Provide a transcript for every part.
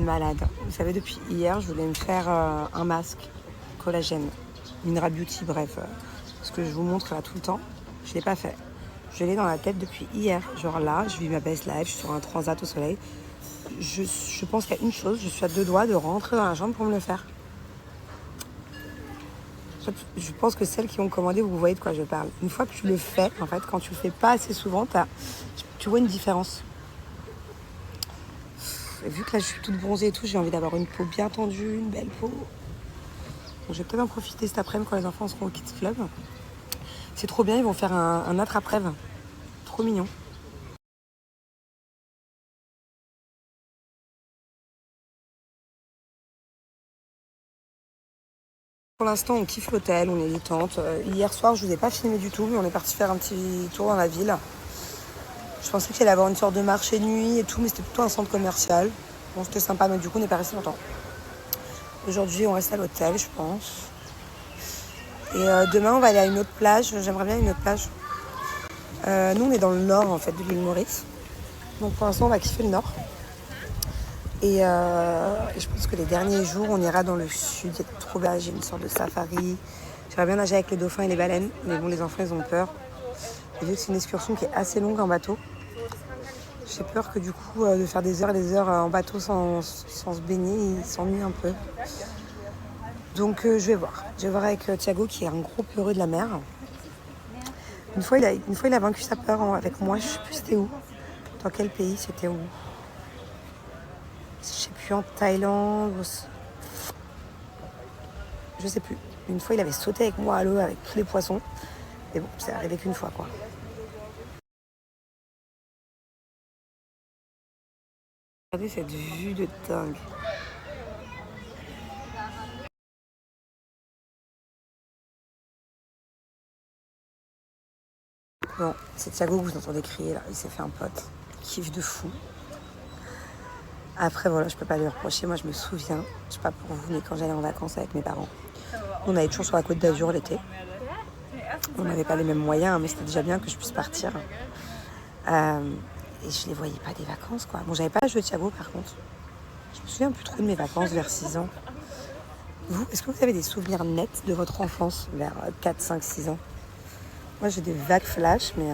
malade. Vous savez, depuis hier, je voulais me faire un masque collagène, Mineral Beauty, bref. Ce que je vous montre là tout le temps, je ne l'ai pas fait. Je l'ai dans la tête depuis hier. Genre là, je vis ma best life, je suis sur un transat au soleil. Je pense qu'il y a une chose, je suis à 2 doigts de rentrer dans la chambre pour me le faire. Je pense que celles qui ont commandé, vous voyez de quoi je parle. Une fois que tu le fais, en fait, quand tu le fais pas assez souvent, tu vois une différence. Et vu que là je suis toute bronzée et tout, j'ai envie d'avoir une peau bien tendue, une belle peau. Donc, je vais peut-être en profiter cet après-midi quand les enfants seront au Kids Club. C'est trop bien, ils vont faire un attrape-rêve. Trop mignon. Pour l'instant, on kiffe l'hôtel, on est détente. Hier soir, je vous ai pas filmé du tout, mais on est parti faire un petit tour dans la ville. Je pensais qu'il allait avoir une sorte de marché de nuit et tout, mais c'était plutôt un centre commercial. Bon, c'était sympa, mais du coup, on n'est pas resté longtemps. Aujourd'hui, on reste à l'hôtel, je pense. Et demain, on va aller à une autre plage. J'aimerais bien une autre plage. Nous, on est dans le nord, en fait, de l'île Maurice. Donc, pour l'instant, on va kiffer le nord. Et je pense que les derniers jours, on ira dans le sud. C'est trop bien, j'ai une sorte de safari. J'aimerais bien nager avec les dauphins et les baleines. Mais bon, les enfants, ils ont peur. Et vu que c'est une excursion qui est assez longue en bateau, j'ai peur que du coup, de faire des heures et des heures en bateau sans se baigner, ils s'ennuient un peu. Donc je vais voir. Je vais voir avec Thiago, qui est un gros peureux de la mer. Une fois, il a vaincu sa peur avec moi. Je sais plus c'était où. Dans quel pays c'était où. Je sais plus, en Thaïlande. Je sais plus. Une fois, il avait sauté avec moi à l'eau avec tous les poissons. Mais bon, c'est arrivé qu'une fois, quoi. Regardez cette vue de dingue. Bon, c'est Thiago que vous entendez crier là. Il s'est fait un pote. Il kiffe de fou. Après, voilà, je peux pas lui reprocher. Moi, je me souviens, je sais pas pour vous, mais quand j'allais en vacances avec mes parents, on allait toujours sur la Côte d'Azur l'été. On n'avait pas les mêmes moyens, mais c'était déjà bien que je puisse partir. Et je les voyais pas des vacances, quoi. Bon, j'avais pas l'âge de Thiago, par contre. Je me souviens plus trop de mes vacances vers 6 ans. Vous, est-ce que vous avez des souvenirs nets de votre enfance vers 4, 5, 6 ans? Moi, j'ai des vagues flashs, mais...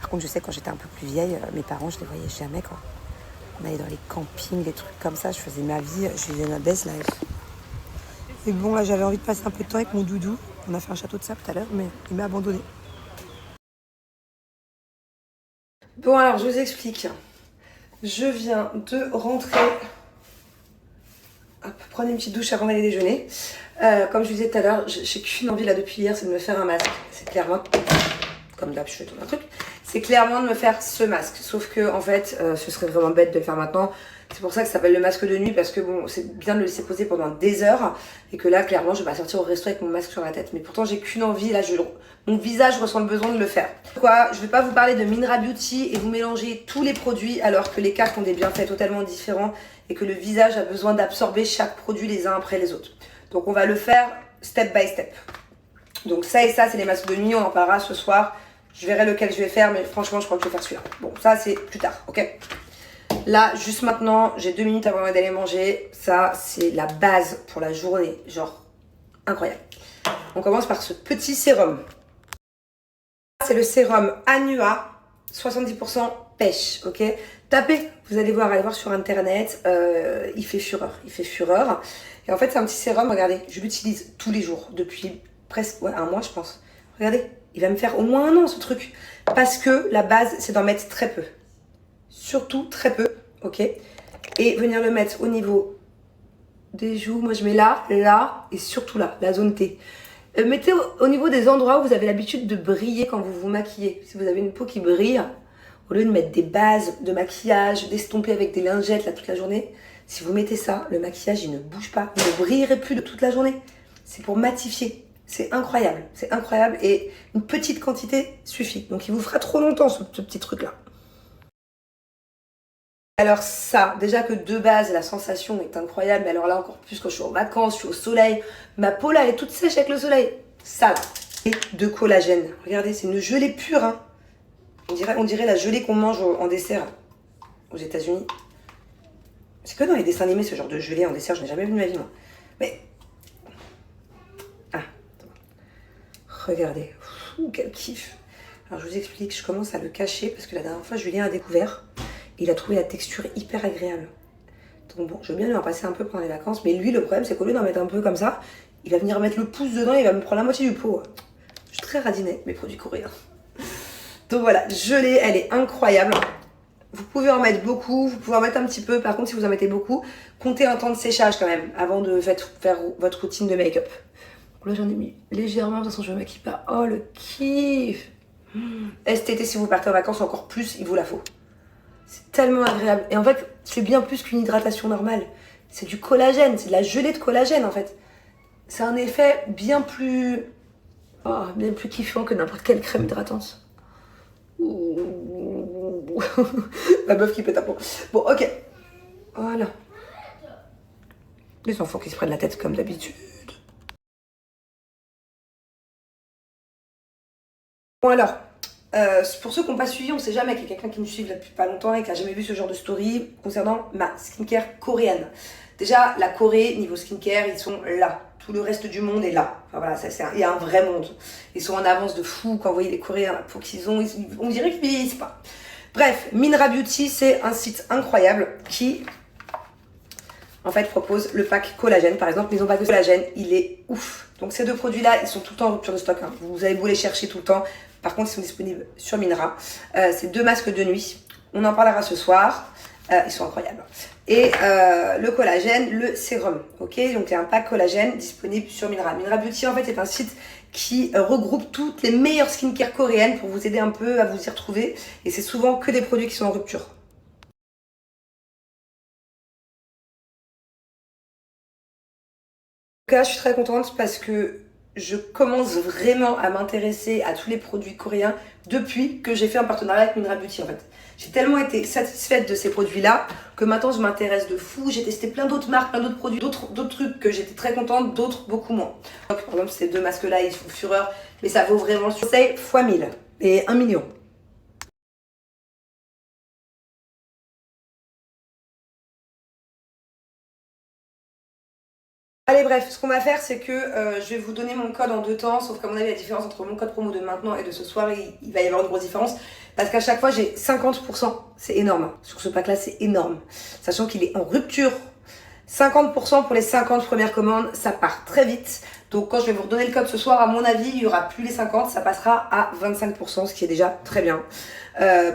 Par contre, je sais que quand j'étais un peu plus vieille, mes parents, je les voyais jamais, quoi. On allait dans les campings, des trucs comme ça. Je faisais ma vie, je vivais ma best life. Et bon, là, j'avais envie de passer un peu de temps avec mon doudou. On a fait un château de sable tout à l'heure, mais il m'a abandonné. Bon, alors, je vous explique. Je viens de rentrer. Hop, prendre une petite douche avant d'aller déjeuner. Comme je vous disais tout à l'heure, j'ai qu'une envie là depuis hier, c'est de me faire un masque. C'est clairement, comme d'hab, je fais tout un truc. C'est clairement de me faire ce masque. Sauf que, en fait, ce serait vraiment bête de le faire maintenant. C'est pour ça que ça s'appelle le masque de nuit, parce que bon, c'est bien de le laisser poser pendant des heures. Et que là, clairement, je vais pas sortir au resto avec mon masque sur la tête. Mais pourtant, j'ai qu'une envie. Là, mon visage ressent le besoin de le faire. Pourquoi? Je vais pas vous parler de Mineral Beauty et vous mélanger tous les produits alors que les cartes ont des bienfaits totalement différents et que le visage a besoin d'absorber chaque produit les uns après les autres. Donc, on va le faire step by step. Donc, ça et ça, c'est les masques de nuit. On en parlera ce soir. Je verrai lequel je vais faire, mais franchement, je crois que je vais faire celui-là. Bon, ça, c'est plus tard, ok? Là, juste maintenant, j'ai 2 minutes avant d'aller manger. Ça, c'est la base pour la journée. Genre, incroyable. On commence par ce petit sérum. C'est le sérum Anua, 70% pêche, ok? Tapez, vous allez voir, allez voir sur internet. Il fait fureur, il fait fureur. Et en fait, c'est un petit sérum, regardez, je l'utilise tous les jours, depuis presque un mois, je pense. Regardez. Il va me faire au moins 1 an ce truc. Parce que la base, c'est d'en mettre très peu. Surtout très peu, ok? Et venir le mettre au niveau des joues. Moi, je mets là, là et surtout là, la zone T. Mettez au niveau des endroits où vous avez l'habitude de briller quand vous vous maquillez. Si vous avez une peau qui brille, au lieu de mettre des bases de maquillage, d'estomper avec des lingettes là toute la journée, si vous mettez ça, le maquillage, il ne bouge pas. Il ne brillerait plus de toute la journée. C'est pour matifier. C'est incroyable et une petite quantité suffit. Donc il vous fera trop longtemps ce petit truc là. Alors ça, déjà que de base la sensation est incroyable, mais alors là encore plus quand je suis en vacances, je suis au soleil, ma peau là elle est toute sèche avec le soleil. Ça là, et de collagène. Regardez, c'est une gelée pure, hein. On dirait la gelée qu'on mange en dessert aux États-Unis. C'est que dans les dessins animés, ce genre de gelée en dessert, je n'ai jamais vu de ma vie, moi. Mais... Ah, regardez. Ouh, quel kiff. Alors, je vous explique, je commence à le cacher parce que la dernière fois, Julien a découvert. Il a trouvé la texture hyper agréable. Donc bon, je veux bien lui en passer un peu pendant les vacances. Mais lui, le problème, c'est qu'au lieu d'en mettre un peu comme ça, il va venir mettre le pouce dedans et il va me prendre la moitié du pot. Je suis très radinée, mes produits coréens. Donc voilà, gelée, elle est incroyable. Vous pouvez en mettre beaucoup, vous pouvez en mettre un petit peu. Par contre, si vous en mettez beaucoup, comptez un temps de séchage quand même avant de faire votre routine de make-up. Là, j'en ai mis légèrement, de toute façon, je me maquille pas. Oh, le kiff! Cet été, si vous partez en vacances, encore plus, il vous la faut. C'est tellement agréable. Et en fait, c'est bien plus qu'une hydratation normale. C'est du collagène, c'est de la gelée de collagène en fait. C'est un effet bien plus kiffant que n'importe quelle crème hydratante. La meuf qui pète un plomb. Bon, ok. Voilà. Les enfants qui se prennent la tête comme d'habitude. Bon alors, pour ceux qui n'ont pas suivi, on sait jamais qu'il y a quelqu'un qui me suit depuis pas longtemps et qui n'a jamais vu ce genre de story concernant ma skincare coréenne. Déjà, la Corée, niveau skincare, ils sont là. Tout le reste du monde est là. Enfin voilà, il y a un vrai monde. Ils sont en avance de fou. Quand vous voyez les Coréens, la peau qu'ils ont, on dirait qu'ils vieillissent pas. Bref, Minra Beauty, c'est un site incroyable qui, en fait, propose le pack collagène. Par exemple, maison pack de collagène, il est ouf. Donc ces deux produits-là, ils sont tout le temps en rupture de stock. Hein. Vous avez beau les chercher tout le temps. Par contre, ils sont disponibles sur Minra. C'est 2 masques de nuit. On en parlera ce soir. Ils sont incroyables. Et le collagène, le sérum. Ok, donc il y a un pack collagène disponible sur Minra. Minra Beauty, en fait, est un site qui regroupe toutes les meilleures skincare coréennes pour vous aider un peu à vous y retrouver. Et c'est souvent que des produits qui sont en rupture. En tout cas, je suis très contente parce que je commence vraiment à m'intéresser à tous les produits coréens depuis que j'ai fait un partenariat avec Minra Beauty en fait. J'ai tellement été satisfaite de ces produits-là que maintenant je m'intéresse de fou. J'ai testé plein d'autres marques, plein d'autres produits, d'autres trucs que j'étais très contente, d'autres beaucoup moins. Donc, par exemple, ces 2 masques-là, ils font fureur, mais ça vaut vraiment le succès x 1000 et 1 million. Allez bref, ce qu'on va faire c'est que je vais vous donner mon code en 2 temps, sauf qu'à mon avis la différence entre mon code promo de maintenant et de ce soir, il va y avoir une grosse différence, parce qu'à chaque fois j'ai 50%, c'est énorme, sur ce pack là c'est énorme, sachant qu'il est en rupture, 50% pour les 50 premières commandes, ça part très vite, donc quand je vais vous redonner le code ce soir, à mon avis il n'y aura plus les 50, ça passera à 25%, ce qui est déjà très bien,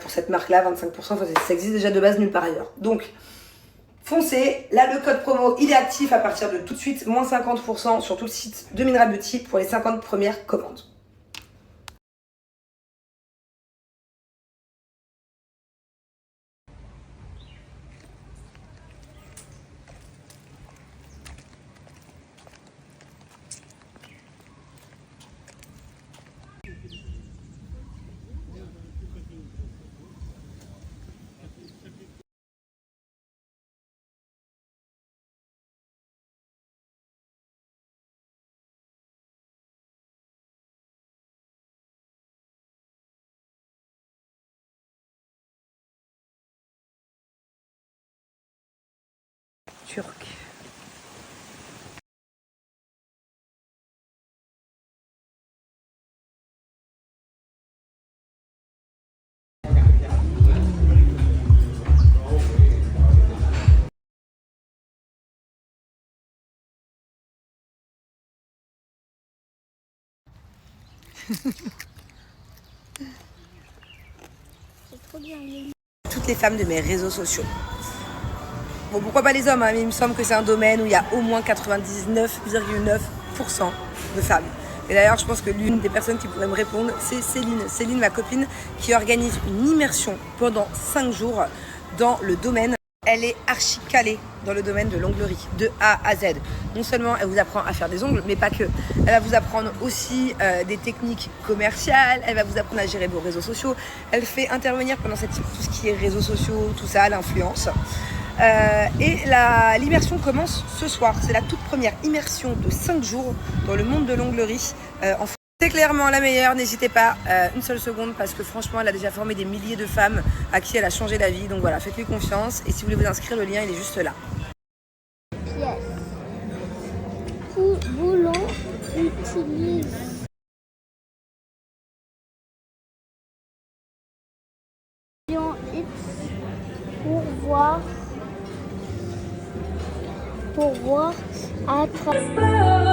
pour cette marque là, 25%, ça existe déjà de base nulle part ailleurs, donc... Foncez, là le code promo il est actif à partir de tout de suite, moins 50% sur tout le site de Minra Beauty pour les 50 premières commandes. Turc. C'est trop bien. Toutes les femmes de mes réseaux sociaux. Bon, pourquoi pas les hommes, hein, mais il me semble que c'est un domaine où il y a au moins 99,9% de femmes. Et d'ailleurs, je pense que l'une des personnes qui pourrait me répondre, c'est Céline. Céline, ma copine, qui organise une immersion pendant 5 jours dans le domaine. Elle est archi calée dans le domaine de l'onglerie, de A à Z. Non seulement elle vous apprend à faire des ongles, mais pas que. Elle va vous apprendre aussi des techniques commerciales, elle va vous apprendre à gérer vos réseaux sociaux. Elle fait intervenir pendant cette tout ce qui est réseaux sociaux, tout ça, l'influence. Et l'immersion commence ce soir. C'est la toute première immersion de 5 jours dans le monde de l'onglerie en France. C'est clairement la meilleure, n'hésitez pas une seule seconde parce que franchement elle a déjà formé des milliers de femmes à qui elle a changé la vie. Donc voilà, faites-lui confiance et si vous voulez vous inscrire, le lien il est juste là. Pièce. Boulon utilise X pour voir à travers.